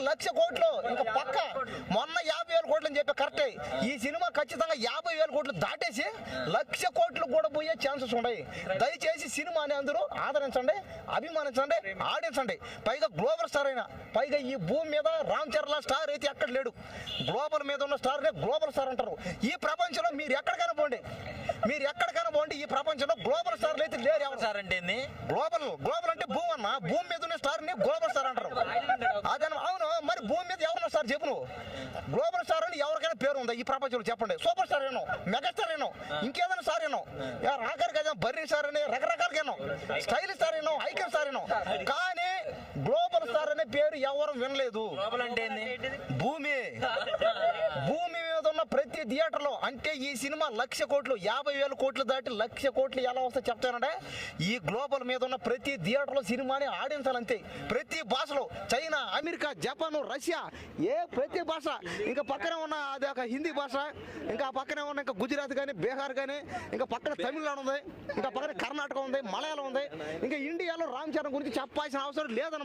1,00,000 కోట్లు ఇంకా పక్క. మొన్న 50,000 కోట్లు అని చెప్పి కరెక్టే. ఈ సినిమా ఖచ్చితంగా 50,000 కోట్లు దాటేసి 1,00,000 కోట్లు కూడా పోయే ఛాన్సెస్ ఉన్నాయి. దయచేసి సినిమాని అందరూ ఆదరించండి, అభిమానించండి, ఆడించండి. పైగా గ్లోబల్ స్టార్ అయినా, పైగా ఈ భూమి మీద రామ్ చరణ్ స్టార్ అయితే ఎక్కడ లేడు. గ్లోబల్ మీద ఉన్న స్టార్నే గ్లోబల్ స్టార్ అంటారు. ఈ ప్రపంచంలో మీరు ఎక్కడికైనా పోండి, ఈ ప్రపంచంలో గ్లోబల్ స్టార్లు అయితే లేరు. ఎవరు సార్ అంటే గ్లోబల్ అంటే భూమి అన్న, భూమి మీద ఉన్న స్టార్ ని గ్లోబల్ స్టార్ అంటారు. అదే అవును, మరి భూమి మీద ఎవరున్న స్టార్ చెప్పు నువ్వు. గ్లోబల్ స్టార్ అని ఎవరికైనా పేరు ఉందా ఈ ప్రపంచంలో చెప్పండి? సూపర్ స్టార్ ఏనో, మెగాస్టార్ ఏనో, ఇంకేదైనా స్టార్ ఏనో, ఆఖరికి కదా బర్రీ స్టార్ అని రకరకాలుగా ఏనో, స్టైల్ స్టార్ ఏనో, ఐకన్ స్టార్ ఏనో, కానీ గ్లోబల్ స్టార్ అనే పేరు ఎవరు వినలేదు. అంటే భూమి మీద ఉన్న ప్రతి థియేటర్లో, అంటే ఈ సినిమా 1,00,000 కోట్లు 50,000 కోట్లు దాటి 1,00,000 కోట్లు ఎలా వస్తే చెప్తానంటే, ఈ గ్లోబల్ మీద ఉన్న ప్రతి థియేటర్లో సినిమాని ఆడించాలంతే. ప్రతి భాషలో, చైనా, అమెరికా, జపాన్, రష్యా, ప్రతి భాష, ఇంకా పక్కనే ఉన్న అది ఒక హిందీ భాష, ఇంకా పక్కనే ఉన్న ఇంకా గుజరాత్ కానీ, బీహార్ కానీ, ఇంకా పక్కన తమిళనాడు ఉంది, ఇంకా పక్కన కర్ణాటక ఉంది, మలయాళం ఉంది, ఇంకా ఇండియాలో రామ్ చరణ్ గురించి చెప్పాల్సిన అవసరం లేదన్నమాట.